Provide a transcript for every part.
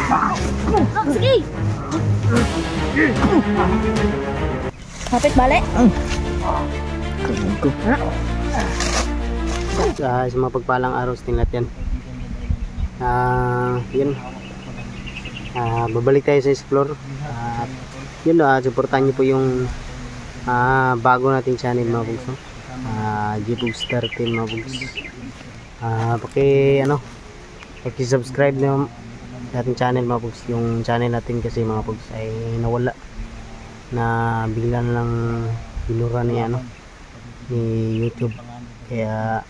Sige! Hapit balik. Sa mga pagpalang araw sa tinglat yan. Yun. Babalik tayo sa explore. Yun, supportan nyo po yung bago nating channel mga bugs, no? Gbugs 13 mga bugs. Paki-subscribe na ating channel mga bugs. Yung channel natin kasi mga bugs ay nawala na bigla na lang binura ni YouTube, kaya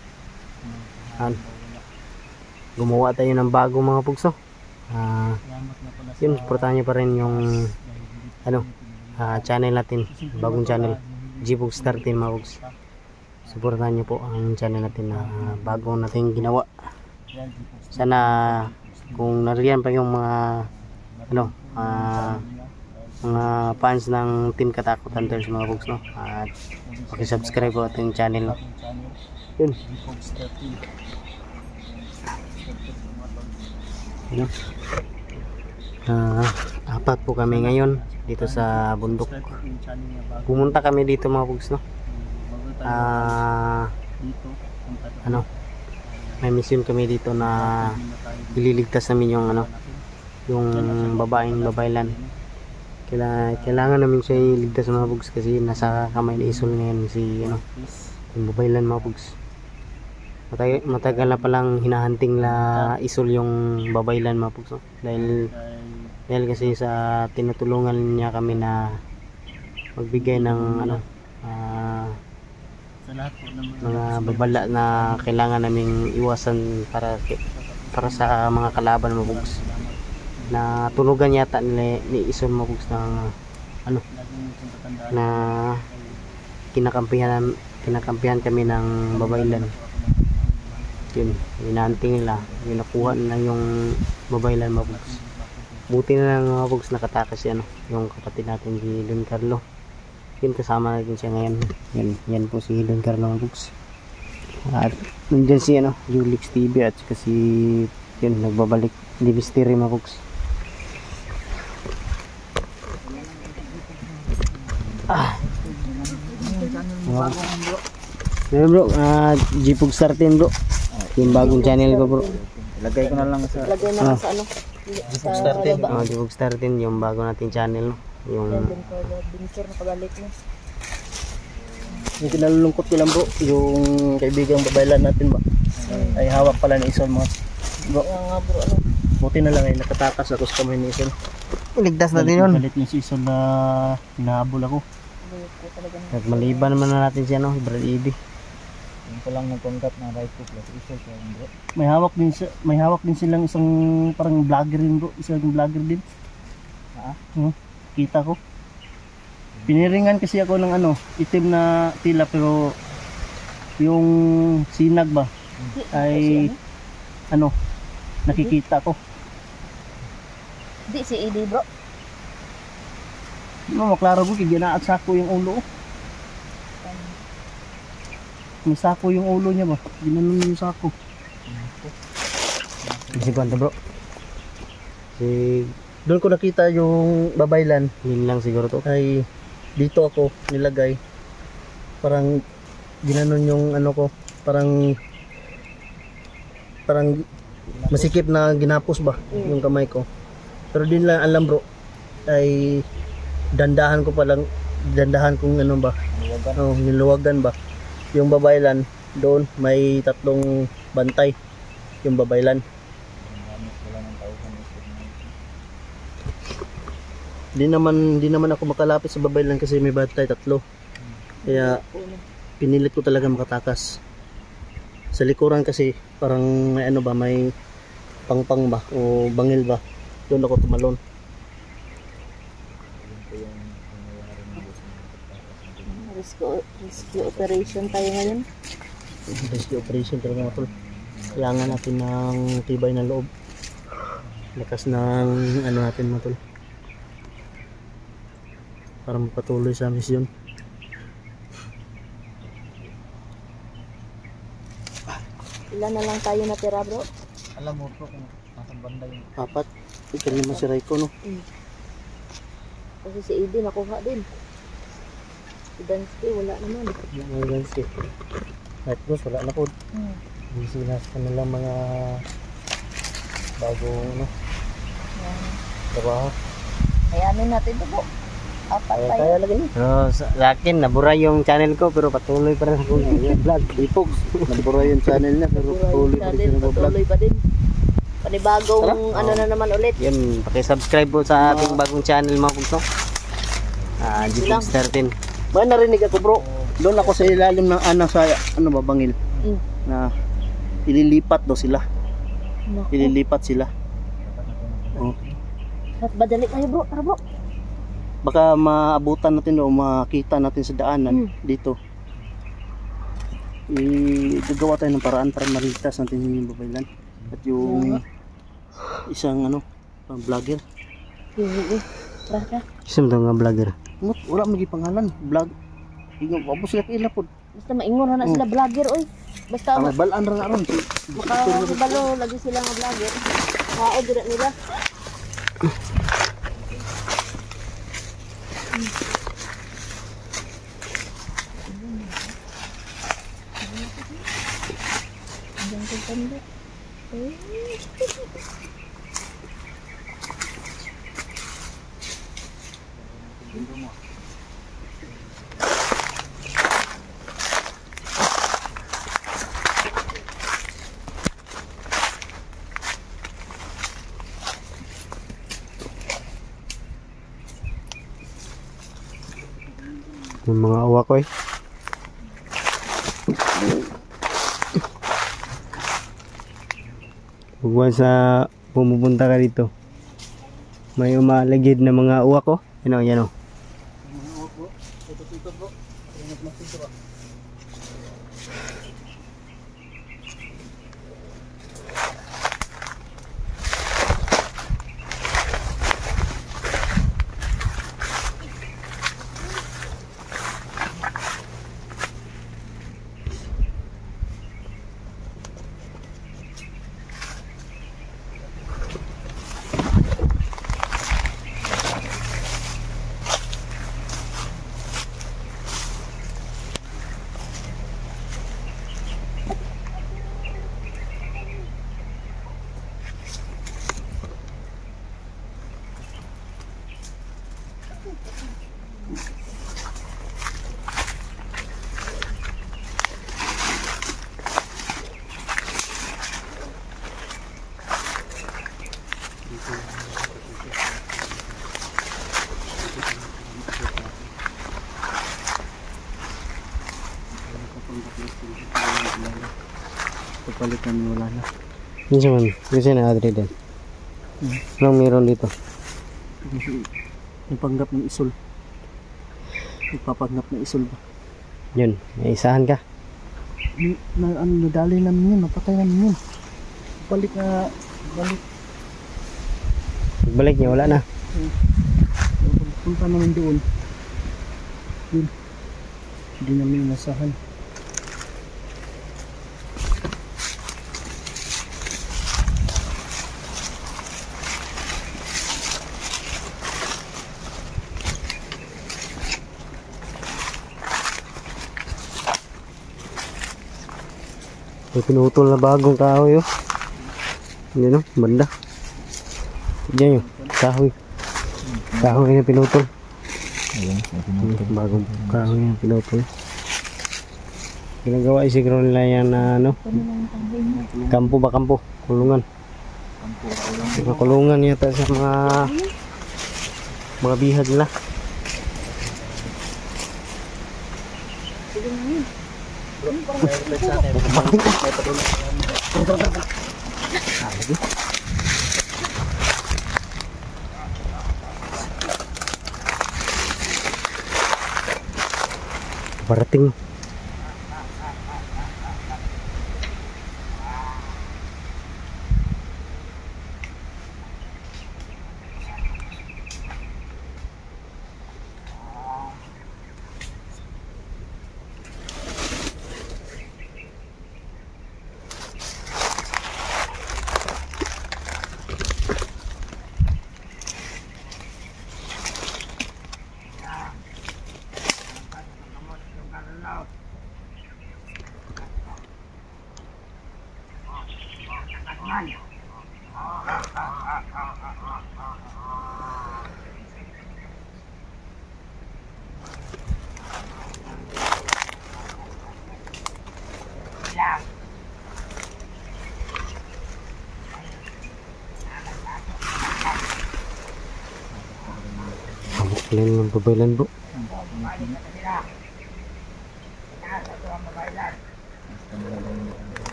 gumawa tayo ng bago mga bugs, no? Yun, supportahan nyo pa rin yung channel natin, bagong channel Gbugs 13 mga bugs. Supportahan nyo po ang channel natin na bago natin ginawa. Sana kung nariyan pa yung mga fans ng Team Katakot Hunters mga bugs, no? At paki-subscribe po ating channel, no? Yun. Apat po kami ngayon dito sa bundok. Pumunta kami dito mga bugs, no? May mission kami dito na ililigtas namin yung babaeng babaylan. Kailangan namin siya iligtas mga bugs kasi nasa kamay ni Isol ngayon yung babaylan mga bugs. Matagal na palang hinahunting la Isol yung babaylan mga bugs, no? Dahil kasi sa tinutulungan niya kami na magbigay ng mga babala na kailangan naming iwasan para sa mga kalaban mga bugs. Na tunugan yata ni Isol mga bugs na kinakampihan kami ng babaylan. Yun, hinahunting nila, nakuha na yung babaylan mga bugs. Buti na lang mga bugs nakatakas yung kapatid natin si Don Carlo. Yun, kasama natin siya ngayon. Yan po si Don Carlo mga bugs. At nandyan si Julix TV at kasi yun, nagbabalik di mystery mga bugs. Bro, Gbugs 13 bro. Yung bagong channel ko bro. Lagay ko na lang sa Gbugs 13 yung bago nating channel, no? Yung kinalulungkot ko lang bro, yung kaibigang babaylan natin ba ay hawak pala ni Isol mga bro. Buti na lang ay nakatakas ako sa kamay ni Isol. iligtas natin yun. Galit yung si Isol na hinahabol ako. At maliban naman na natin siya, no? Brad Eddie. Yung ko lang nagkongat na right hook plus Isol siya bro. May hawak din silang isang parang vlogger din bro, isang vlogger din. Kita ko. Piniringan kasi ako ng itim na tila, pero yung sinag ba ay nakikita ko. Di si Eddie bro. Di mo maklaro ko, ginaat sako yung ulo. May sako yung ulo niya ba? Ginanon yung sako. Si Kwanta bro. Doon ko nakita yung babaylan. Yun lang siguro to. Ay dito ako nilagay. Parang ginanon yung ko. Parang masikip na ginapos ba yung kamay ko. Pero din lang alam bro, ay dandahan kong ba, niluwagan ba yung babaylan. Doon may 3 bantay yung babaylan. Di naman ako makalapit sa babaylan kasi may bantay 3, kaya pinilit ko talaga makatakas. Sa likuran kasi parang may may pangpang ba o bangil ba, doon ako tumalon. Rescue operation tayo ngayon. Rescue operation talaga mga tol. Kailangan natin ng tibay ng loob, lakas ng natin mga tol, para mapatuloy sa misyon. Ilan na lang tayo natira bro? Alam mo bro kung Apat. Ito lima si Raiko, no? Kasi si Edi nakuha din. Si Dansky wala naman. Ngayon si Right Boss, wala na po. Busy na sa kanilang mga bagong ano, trabaho. Kayanin natin ito po. Apat tayo. Kaya lagi. Pero sa akin, nabura yung channel ko pero patuloy pa rin ako vlog. Ipogs. Nabura yung channel niya pero tuloy pa rin siya nag-vlog. Patuloy pa din. Panibagong ano na naman ulit. Yun, pakisubscribe po sa ating bagong channel mga pugso. Gpogs 13. Ba narinig ako bro, doon ako sa ilalim ng sa ano ba bangil na ililipat daw sila. Naku. Ililipat sila. Oh. At badali kayo bro. Tara bro. Baka maabutan natin o makita natin sa daanan dito. Gagawa tayo ng paraan para maligtas natin yung babaylan. At yung isang ano, pang vlogger. Tara. Isa mo nga vlogger. Wala magi pangalan, vlog. Ingon abo sila kaila pod. Basta maingon na sila vlogger oy. Basta Ang balaan ra aron si makabalo lagi sila nga vlogger. Kao dira nila. Yung mga uwa ko eh. Huwag sa pumupunta ka dito. May umalagid na mga uwa ko. Yan o. Palitan wala na. Yun siya man. Kasi na Adri din. Anong meron dito? Ipanggap ng isol. Ipapanggap ng isol ba? Yun. May isahan ka. Nadali namin yun. Napatay namin yun. Balik. Pagbalik niya, wala na. Punta namin doon. Yun. Hindi namin nasahan. May pinutol na bagong kahoy oh. Yan oh, banda. Diyan yun, kahoy. Kahoy na pinutol. Bagong kahoy na pinutol. Ginagawa siguro nila yan na ano, kampo ba kampo? Kulungan. Mga kulungan yata sa mga bihag nila. Parating. Kalian ng babaylan bro.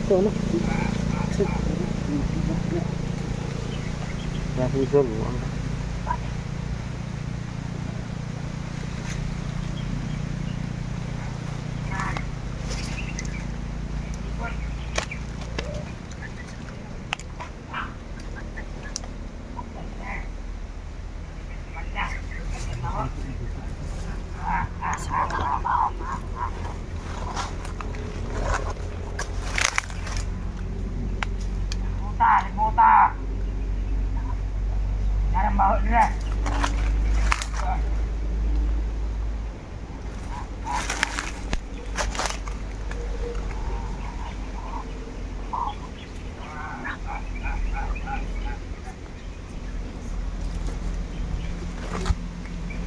Ito ano? Nasisul mo ang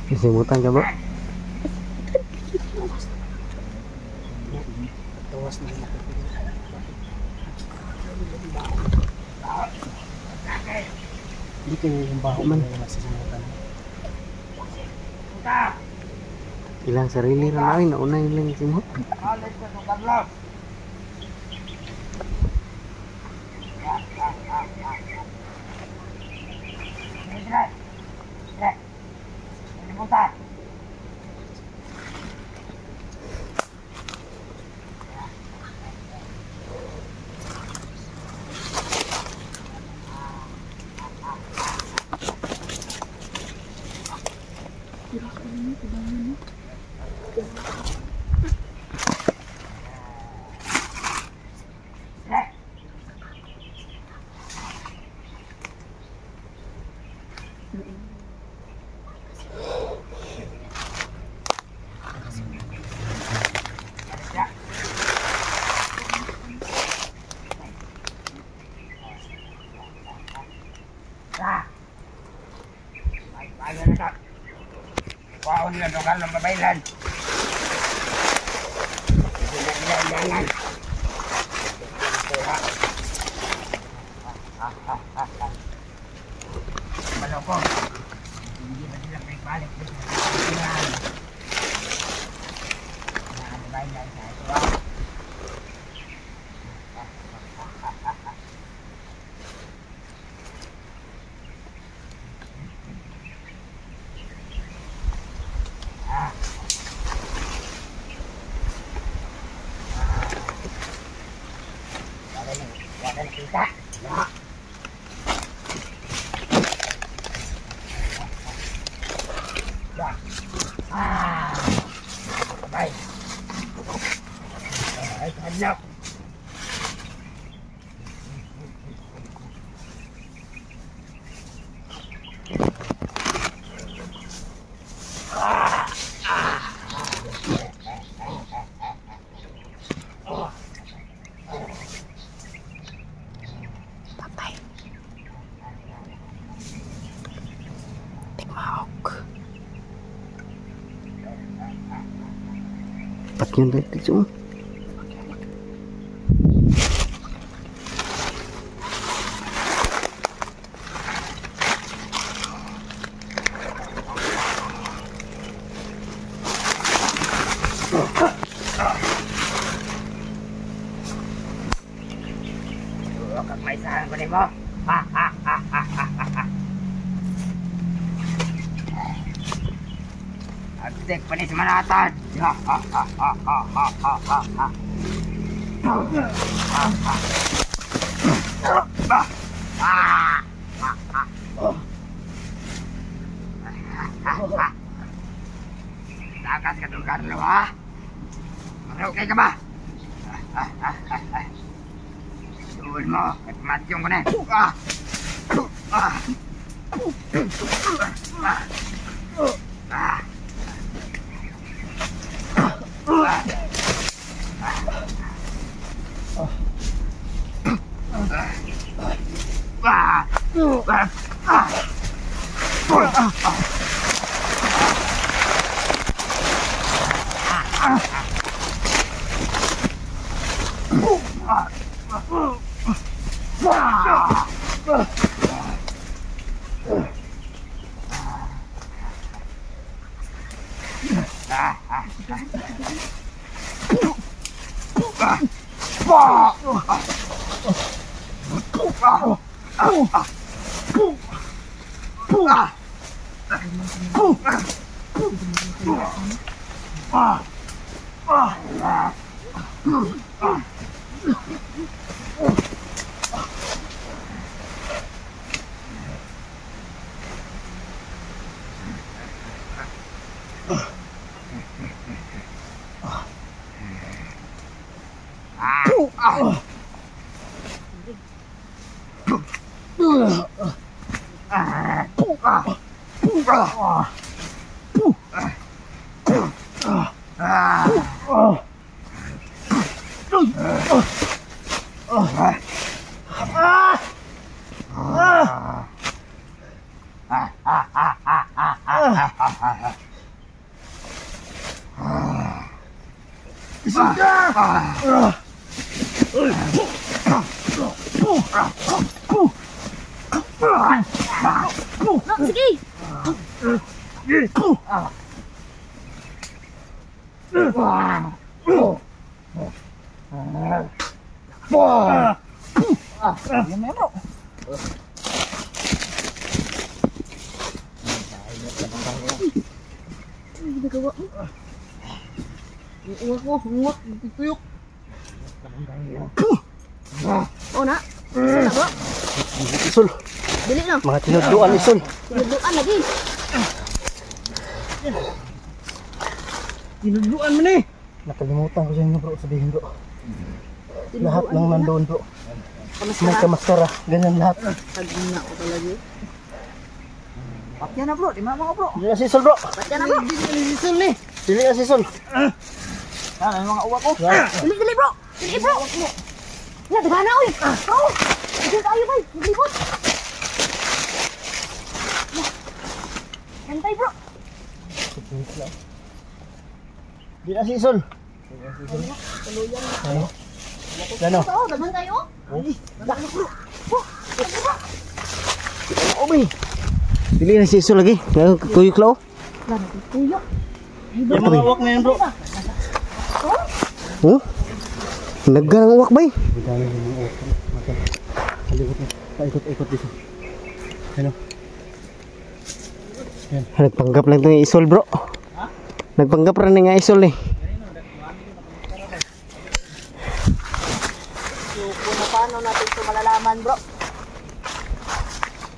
kesimutan coba. Dito yung baho man masisimutan. Ilang sarili ra namin nauna ilang simot. Wow, nila dogal ng babaylan. Maloko. Hindi ba sila balik dito? Babaylan sa ito. Kita. Ya. Baik. Baik, hadap. Mahawk. Pat yun dito. Kagmaisahan ko din mo. Ha ha ha ha ha ha. Agtek pa ni sa manatad. Ha ha ha ha ha ha ha ha ha. Takas ka doon, Carlo, ha? Marukay ka ba? Tuwid mo, at matyong ko na. Sige! Nagawa mo. Uwak mo, uwak, tuyok. O na, isa na bro. Isul. Dili lang. Mga tinudluan isul. Tinudluan lagi. Tinudluan mo ni. Nakalimutan ko sa inyo bro, sabihin bro. Lahat Tinudluan ng na. nandoon bro. May Kamaskara. kamaskara. Ganyan lahat. Tagina ko talaga. Patya na bro, di mama ko bro. Dili na si Isul bro. Patya na bro. Isul ni. Dili na si Isul. Ano yung mga uwak ko? Dili bro. Dili bro. Ya, dagana oy. Bro. Dili tayo bay. Maglibot. Hantay bro. Dili na si Isul. Gano? Oo, daman tayo. Obi. Dili na si Isul lagi. Tuyok lao. Laro, tuyok. Yung mga uwak na yan bro. Oh? Nagganang uwak bay. Ikot dito. Ano? Nagpanggap lang ito yung Isul bro. Nagpanggap rin nga Isul eh. Kung paano natin ito malalaman bro?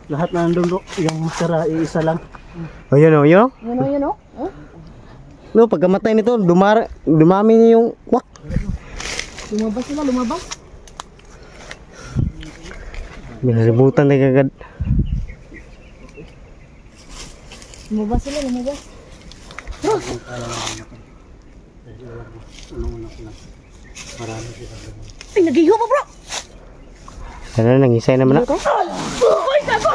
Lahat na nandun bro. Yung maskara iisa lang. O yun o, yun o. Yun o. No, pagkamatay nito, dumami niya yung uwak. Lumabas sila, lumabas. Binaributan na kagad. Lumabas sila, lumabas. Ay, nagiho pa bro! Ano, nangisay naman na. Uy, sago!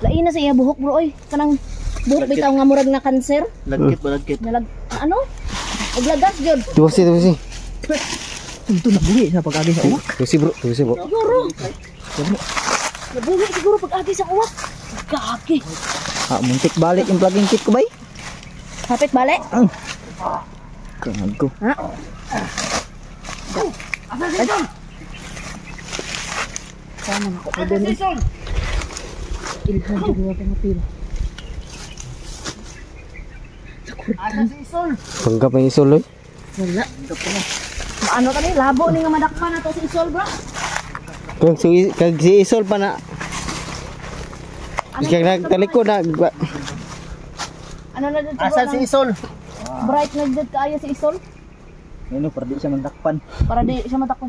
Lain na sa iya buhok bro oy. Kanang buhok Lagkit. bitaw nga murag na cancer. Lagkit ba lagkit? Nalag ano? Og lagas jud. Tuwasi. Ito nabuhi sa pag-agi sa uwak. Tuwasi bro. Siguro. Nabuhi siguro pag agi sa uwak. Gagi. Muntik balik yung plugging kit ko bay. Hapit balik. Kangag ko. Ha? Sana na ko doon. Ilhan jud nga pangapil. Panggap ang isol oy. Wala. Ano kani labo ni nga madakpan na to si Isol bro. Kag si isol pa na. Kaya nagtalikod na. Ano na dito Asan si Isol? Bright na dito kaayo si Isol Ano, para di siya mandakpan. para di siya matakon.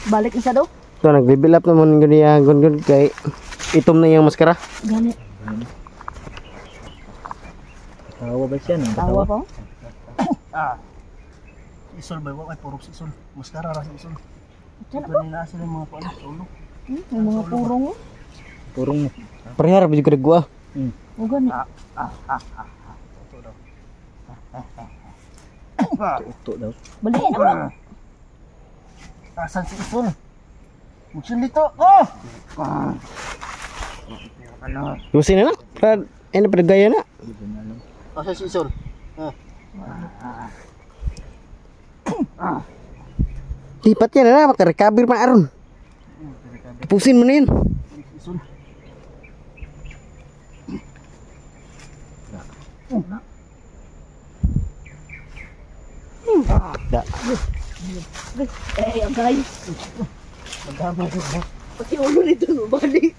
Balik na siya daw. So nagbibil up naman ganyan gun kay itom na yung maskara. Gani. Tawa ba siya? Tawa pa. Isol ba? Ay, puro si Isol. Maskara ra si Isol. Diyan Ito nila sila yung mga paano. Ulo. May mga purong. Purong mo. Parehara ba juga gua. O gani. Ito daw. Balik na bro. Asan si Isol? Musin dito. Oh! Tuwasi na na. Ano pa gaya na. Asan si Isol? Lipat yan na makarecover pa aron. Pusin mo na yun. Isol. Da. Ang guys. Magkama ko ba? Pati ulo nito no balik.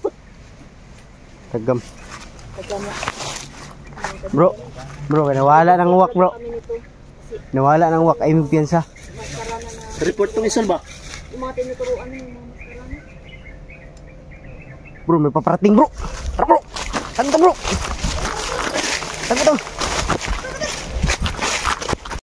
Tagam. Kagama Bro, nawala ng uwak bro. kami nito. Nawala ng uwak ay magpiyansa. Maskara na na. Report tong Isol ba? Yung mga tinuturuan ng mga maskara na. Bro, may paparating bro. Tara bro. Ano to bro? Ano to?